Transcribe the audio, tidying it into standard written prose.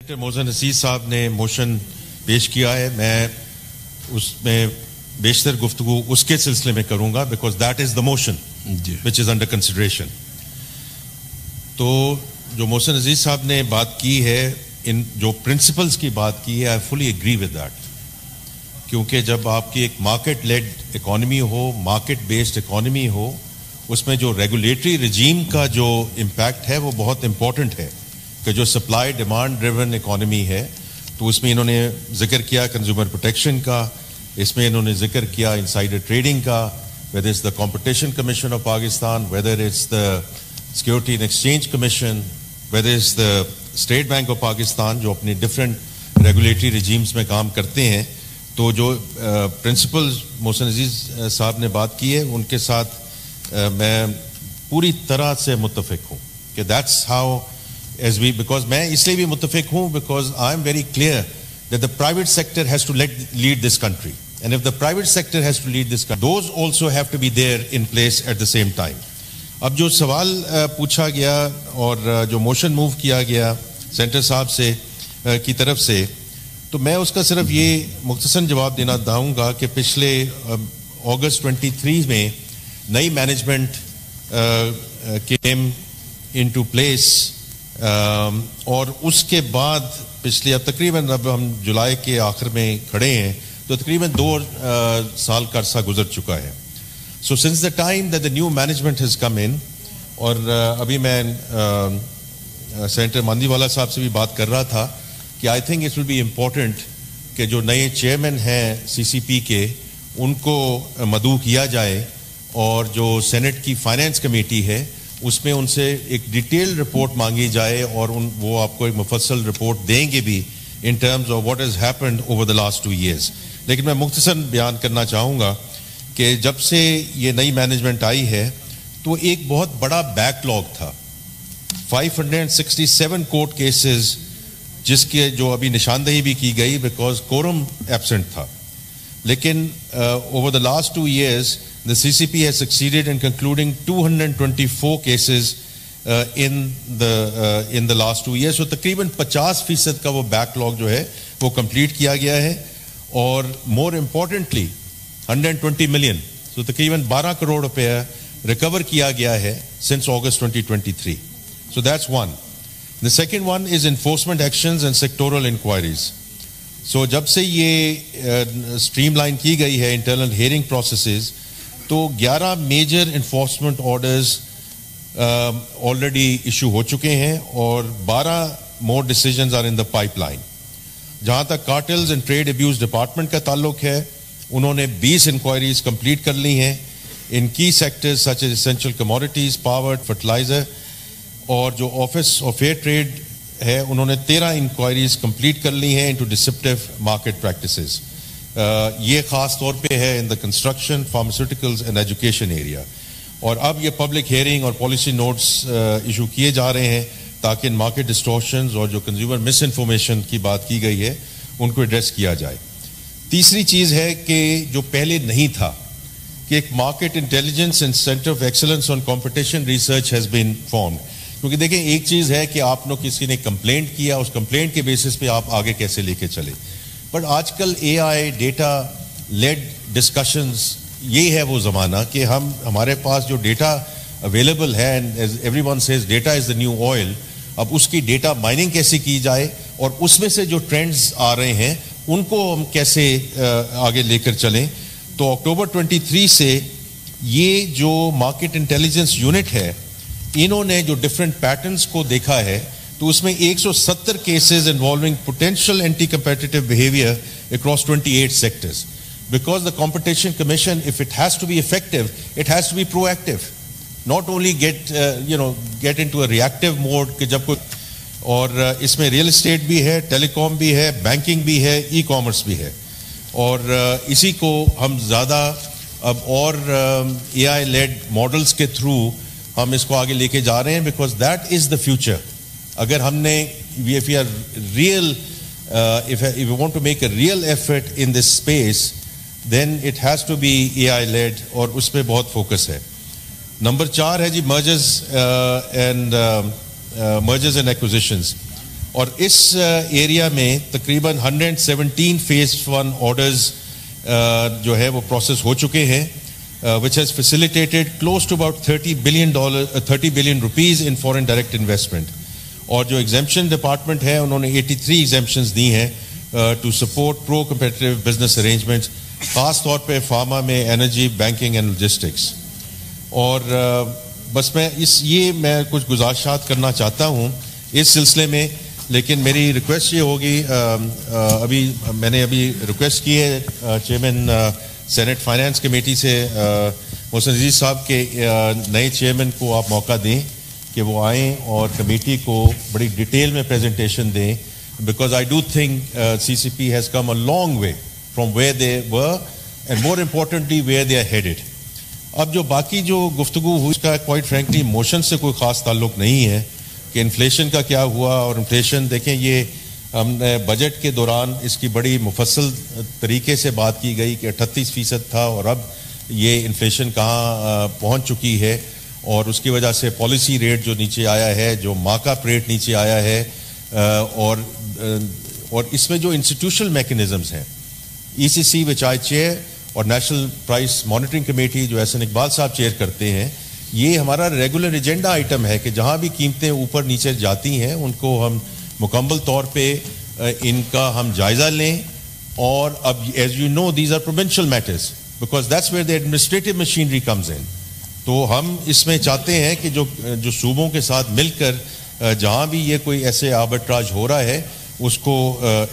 Doctor محسن عزیز صاحب نے motion پیش کیا ہے. میں اس میں بیشتر گفتگو اس کے سلسلے میں کروں گا because that is the motion which is under consideration. تو جو محسن عزیز صاحب نے بات کی ہے, ان جو پرنسپلز کی بات کی ہے, آئی فلی ایگری ود دیٹ. کیونکہ جب آپ کی ایک مارکیٹ لیڈ اکانومی ہو, مارکیٹ بیسڈ اکانومی ہو, اس میں جو ریگولیٹری رجیم کا جو امپیکٹ ہے وہ بہت امپورٹنٹ ہے. کہ جو سپلائی ڈیمانڈ ڈریون اکانومی ہے, تو اس میں انہوں نے ذکر کیا کنزیومر پروٹیکشن کا, اس میں انہوں نے ذکر کیا انسائڈر ٹریڈنگ کا, whether it's the competition commission of Pakistan, whether it's the security and exchange commission, whether it's the state bank of Pakistan, جو اپنی ڈفرینٹ ریگولیٹری رجیمز میں کام کرتے ہیں. تو جو پرنسپلز محسن عزیز صاحب نے بات کی ہے ان کے ساتھ میں پوری طرح سے متفق ہوں کہ that's how as we, because میں اس لیے بھی متفق ہوں because I am very clear that the private sector has to lead this country, and if the private sector has to lead this country, those also have to be there in place at the same time. اب جو سوال پوچھا گیا اور جو motion move کیا گیا centre صاحب سے کی طرف سے, تو میں اس کا صرف یہ مختصراً جواب دینا چاہوں گا کہ پچھلے اگست 23 میں نئی management came into place, اور اس کے بعد پچھلے اب تقریباً اب ہم جولائی کے آخر میں کھڑے ہیں, تو تقریباً 2 سال کا عرصہ گزر چکا ہے. So since the time that the new management has come in, اور ابھی میں سینیٹر ماندی والا صاحب سے بھی بات کر رہا تھا کہ I think it will be important کہ جو نئے چیئرمین ہیں سی سی پی کے, ان کو مدعو کیا جائے, اور جو سینٹ کی فائنینس کمیٹی ہے اس میں ان سے ایک ڈیٹیل رپورٹ مانگی جائے, اور وہ آپ کو ایک مفصل رپورٹ دیں گے بھی in terms of what has happened over the last 2 years. لیکن میں مختصراً بیان کرنا چاہوں گا کہ جب سے یہ نئی مینجمنٹ آئی ہے تو ایک بہت بڑا بیک لاگ تھا, 567 کورٹ کیسز, جس کے جو ابھی نشاندہی بھی کی گئی بیکاز کورم ایبسنٹ تھا. لیکن over the last 2 years the CCP has succeeded in concluding 224 cases in the last 2 years. So تقریباً 50% کا وہ بیک لاگ جو ہے وہ کمپلیٹ کیا گیا ہے, اور more importantly 120 million, so تقریباً 12 کروڑ روپے ریکور کیا گیا ہے since August 2023. So that's one. The second one is enforcement actions and sectoral inquiries. So جب سے یہ اسٹریم لائن کی گئی ہے انٹرنل ہیئرنگ پروسیسز, تو 11 major enforcement orders already issue ہو چکے ہیں, اور 12 more decisions are in the pipeline. جہاں تک cartels and trade abuse department کا تعلق ہے, انہوں نے 20 انکوائریز کمپلیٹ کر لی ہیں ان کی sectors such as essential commodities, power, fertilizer, اور جو آفس آف فیئر ٹریڈ ہے انہوں نے 13 انکوائریز کمپلیٹ کر لی ہیں انٹو ڈسپٹیو مارکیٹ پریکٹسز. یہ خاص طور پہ ہے in the construction, pharmaceuticals and education area. اور اب یہ پبلک ہیئرنگ اور پالیسی نوٹس ایشو کیے جا رہے ہیں تاکہ ان مارکیٹ ڈسٹورشنز اور جو کنزیومر مس انفارمیشن کی بات کی گئی ہے ان کو ایڈریس کیا جائے. تیسری چیز ہے کہ جو پہلے نہیں تھا کہ ایک market intelligence and centre of excellence on competition research has been formed. کیونکہ دیکھیں ایک چیز ہے کہ آپ نے کسی نے کمپلینٹ کیا, اس کمپلینٹ کے بیسس پہ آپ آگے کیسے لے کے چلے, بٹ آج کل اے آئی ڈیٹا لیڈ ڈسکشنز, یہ ہے وہ زمانہ کہ ہمارے پاس جو ڈیٹا اویلیبل ہے, and every one Cs data is the new oil, اب اس کی ڈیٹا مائننگ کیسے کی جائے, اور اس میں سے جو ٹرینڈز آ رہے ہیں ان کو ہم کیسے آگے لے کر چلیں. تو اکتوبر 23 سے یہ جو مارکیٹ انٹیلیجنس یونٹ ہے, انہوں نے جو ڈفرینٹ پیٹرنس کو دیکھا ہے, تو اس میں 170 cases involving potential anti competitive behaviour across 28 sectors. Because the Competition Commission, if it has to be effective, it has to be proactive. Not only get into a reactive mode کہ جب کوئی, اور اس میں ریئل اسٹیٹ بھی ہے, ٹیلی کام بھی ہے, banking بھی ہے, ای کامرس بھی ہے, اور اسی کو ہم زیادہ اب اور اے آئی لیڈ ماڈلس کے تھرو ہم اس کو آگے لے کے جا رہے ہیں, because that is the future. اگر ہم نے if we want to make a real effort in this space, then it has to be AI led, اور اس پہ بہت فوکس ہے. نمبر 4 ہے جی mergers and acquisitions. اور اس ایریا میں تقریباً 117 فیز 1 آرڈرز جو ہے وہ پروسیس ہو چکے ہیں, which has facilitated close to about $30 billion rupees in foreign direct investment. اور جو ایگزیمپشن ڈپارٹمنٹ ہے انہوں نے 83 ایگزیمپشنز دی ہیں to support pro competitive business arrangements, خاص طور پہ فارما میں, انرجی, بینکنگ اینڈ لاجسٹکس. اور بس میں کچھ گزارشات کرنا چاہتا ہوں اس سلسلے میں, لیکن میری ریکویسٹ یہ ہوگی, میں نے ابھی ریکویسٹ کی ہے چیئرمین سینٹ فائنانس کمیٹی سے محسن عزیز صاحب کے نئے چیئرمین کو آپ موقع دیں کہ وہ آئیں اور کمیٹی کو بڑی ڈیٹیل میں پریزنٹیشن دیں, because I do think C C P has come a long way from where they were and more importantly where they are headed. اب جو باقی جو گفتگو ہوئی اس کا کوائٹ فرینکلی موشن سے کوئی خاص تعلق نہیں ہے کہ انفلیشن کا کیا ہوا. اور انفلیشن دیکھیں, یہ ہم نے بجٹ کے دوران اس کی بڑی مفصل طریقے سے بات کی گئی کہ 38% تھا اور اب یہ انفلیشن کہاں پہنچ چکی ہے, اور اس کی وجہ سے پالیسی ریٹ جو نیچے آیا ہے, جو مارک اپ ریٹ نیچے آیا ہے, اور اس میں جو انسٹیٹیوشنل میکینزمز ہیں, ای سی سی وچ آئی چیئر اور نیشنل پرائس مانیٹرنگ کمیٹی جو احسن اقبال صاحب چیئر کرتے ہیں, یہ ہمارا ریگولر ایجنڈا آئٹم ہے کہ جہاں بھی قیمتیں اوپر نیچے جاتی ہیں ان کو ہم مکمل طور پہ ان کا ہم جائزہ لیں. اور اب as you know these are provincial matters because that's where the administrative machinery comes in. تو ہم اس میں چاہتے ہیں کہ جو صوبوں کے ساتھ مل کر جہاں بھی یہ کوئی ایسے آربٹراج ہو رہا ہے اس کو